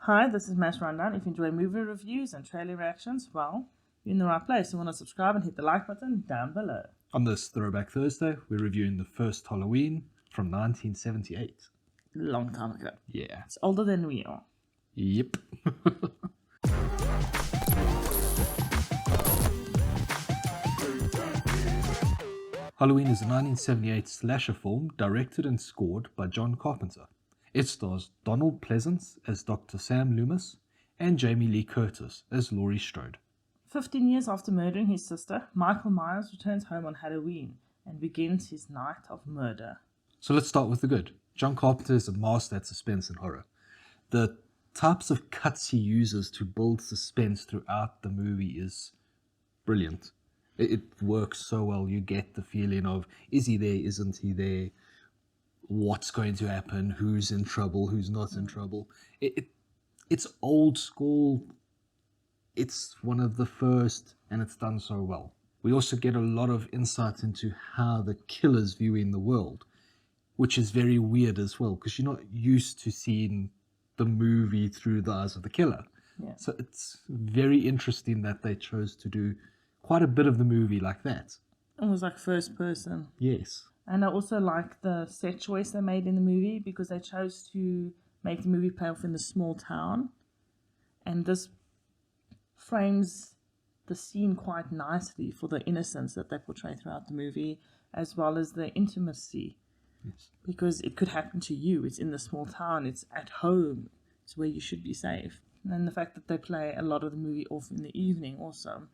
Hi, this is Mass Rundown. If you enjoy movie reviews and trailer reactions, well, you're in the right place. You want to subscribe and hit the like button down below. On this Throwback Thursday, we're reviewing the first Halloween from 1978. Long time ago. Yeah. It's older than we are. Yep. Halloween is a 1978 slasher film directed and scored by John Carpenter. It stars Donald Pleasence as Dr. Sam Loomis and Jamie Lee Curtis as Laurie Strode. 15 years after murdering his sister, Michael Myers returns home on Halloween and begins his night of murder. So let's start with the good. John Carpenter is a master at suspense and horror. The types of cuts he uses to build suspense throughout the movie is brilliant. It works so well. You get the feeling of, is he there, isn't he there? What's going to happen? Who's in trouble? Who's not in trouble? It's old school. It's one of the first, and it's done so well. We also get a lot of insight into how the killer's viewing the world, which is very weird as well, because you're not used to seeing the movie through the eyes of the killer. Yeah. So it's very interesting that they chose to do quite a bit of the movie like that. It was like first person. Yes. And I also like the set choice they made in the movie because they chose to make the movie play off in the small town. And this frames the scene quite nicely for the innocence that they portray throughout the movie, as well as the intimacy. Yes. Because it could happen to you. It's in the small town. It's at home. It's where you should be safe. And the fact that they play a lot of the movie off in the evening also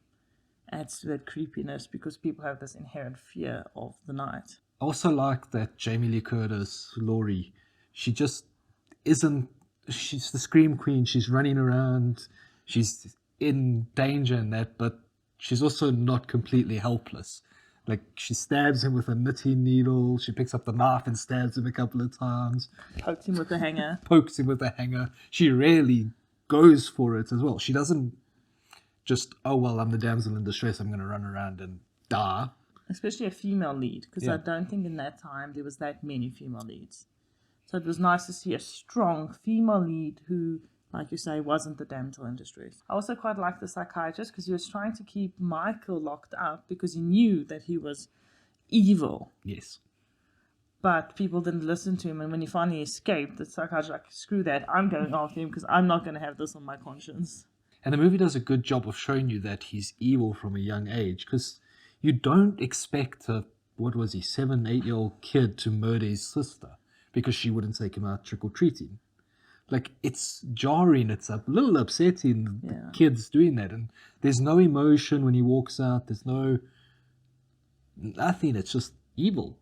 adds to that creepiness because people have this inherent fear of the night. I also like that Jamie Lee Curtis, Laurie, she just isn't, she's the scream queen. She's running around. She's in danger and that, but she's also not completely helpless. Like, she stabs him with a knitting needle. She picks up the knife and stabs him a couple of times. Pokes him with a hanger. Pokes him with a hanger. She rarely goes for it as well. She doesn't just, oh, well, I'm the damsel in distress, I'm going to run around and die. Especially a female lead, because I don't think in that time there was that many female leads. So it was nice to see a strong female lead who, like you say, wasn't the damsel in distress. I also quite liked the psychiatrist because he was trying to keep Michael locked up because he knew that he was evil. Yes. But people didn't listen to him, and when he finally escaped, the psychiatrist was like, screw that, I'm going after him because I'm not going to have this on my conscience. And the movie does a good job of showing you that he's evil from a young age, because you don't expect a, 7, 8-year-old kid to murder his sister because she wouldn't take him out trick-or-treating. Like, it's jarring, it's a little upsetting, the kids doing that. And there's no emotion when he walks out, there's nothing, it's just evil.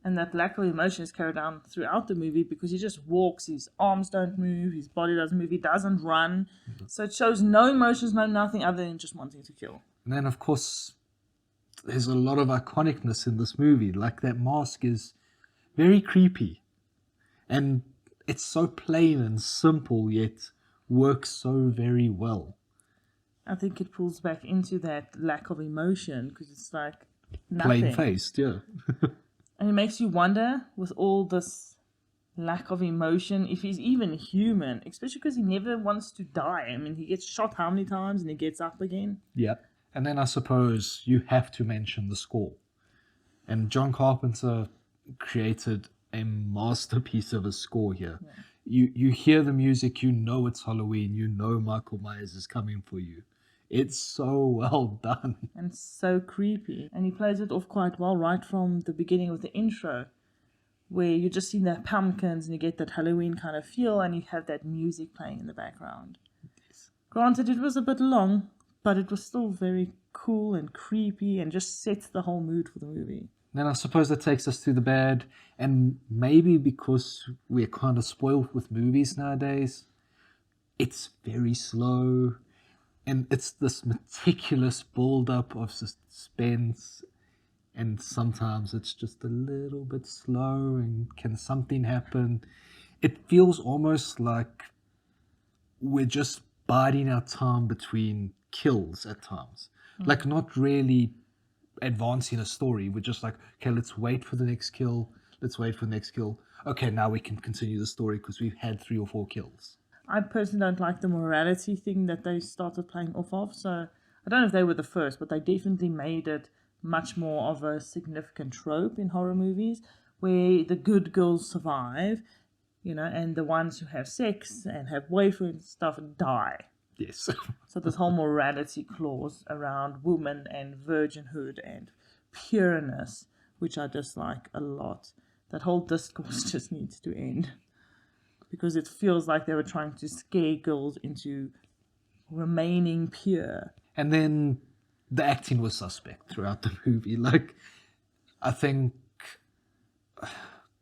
And that lack of emotion is carried on throughout the movie because he just walks, his arms don't move, his body doesn't move, he doesn't run. So it shows no emotions, no nothing other than just wanting to kill. And then, of course, there's a lot of iconicness in this movie. Like, that mask is very creepy. And it's so plain and simple, yet works so very well. I think it pulls back into that lack of emotion because it's like nothing. Plain-faced, yeah. And it makes you wonder, with all this lack of emotion, if he's even human, especially because he never wants to die. I mean, he gets shot how many times and he gets up again? Yeah. And then I suppose you have to mention the score. And John Carpenter created a masterpiece of a score here. Yeah. You hear the music, you know it's Halloween, you know Michael Myers is coming for you. It's so well done. And so creepy. And he plays it off quite well right from the beginning of the intro, where you just see the pumpkins and you get that Halloween kind of feel and you have that music playing in the background. Yes. Granted, it was a bit long, but it was still very cool and creepy and just sets the whole mood for the movie. Then I suppose that takes us to the bad, and maybe because we're kind of spoiled with movies nowadays, it's very slow. And it's this meticulous build-up of suspense, and sometimes it's just a little bit slow, and can something happen? It feels almost like we're just biding our time between kills at times. Like, not really advancing a story. We're just like, okay, let's wait for the next kill. Let's wait for the next kill. Okay, now we can continue the story because we've had 3 or 4 kills. I personally don't like the morality thing that they started playing off of. So I don't know if they were the first, but they definitely made it much more of a significant trope in horror movies where the good girls survive, and the ones who have sex and have boyfriends and stuff die. Yes. So this whole morality clause around woman and virginhood and pureness, which I dislike a lot. That whole discourse just needs to end. Because it feels like they were trying to scare girls into remaining pure. And then the acting was suspect throughout the movie. Like, I think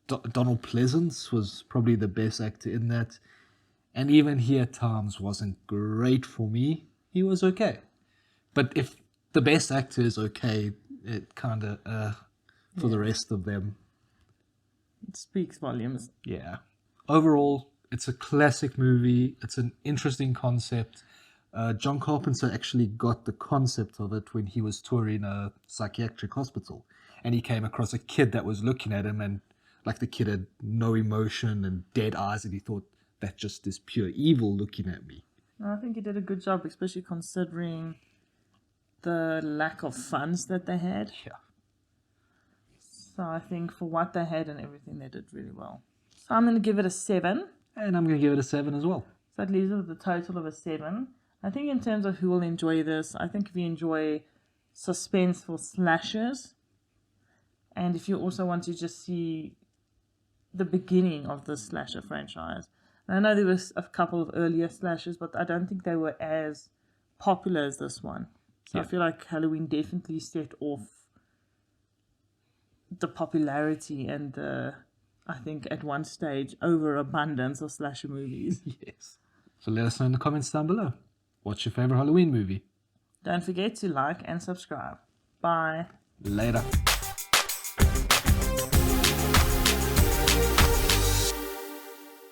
Donald Pleasence was probably the best actor in that. And even he at times wasn't great for me. He was okay. But if the best actor is okay, it kind of, for the rest of them. It speaks volumes. Yeah. Overall, it's a classic movie. It's an interesting concept. John Carpenter actually got the concept of it when he was touring a psychiatric hospital. And he came across a kid that was looking at him, and like the kid had no emotion and dead eyes, and he thought, that's just this pure evil looking at me. I think he did a good job, especially considering the lack of funds that they had. Yeah. So I think for what they had and everything, they did really well. So I'm going to give it a 7. And I'm going to give it a 7 as well. So that leaves it with a total of a 7. I think in terms of who will enjoy this, I think if you enjoy suspenseful slashers, and if you also want to just see the beginning of the slasher franchise. And I know there was a couple of earlier slashers, but I don't think they were as popular as this one. So I feel like Halloween definitely set off the popularity and I think at one stage overabundance of slasher movies. Yes. So let us know in the comments down below. What's your favorite Halloween movie? Don't forget to like and subscribe. Bye. Later.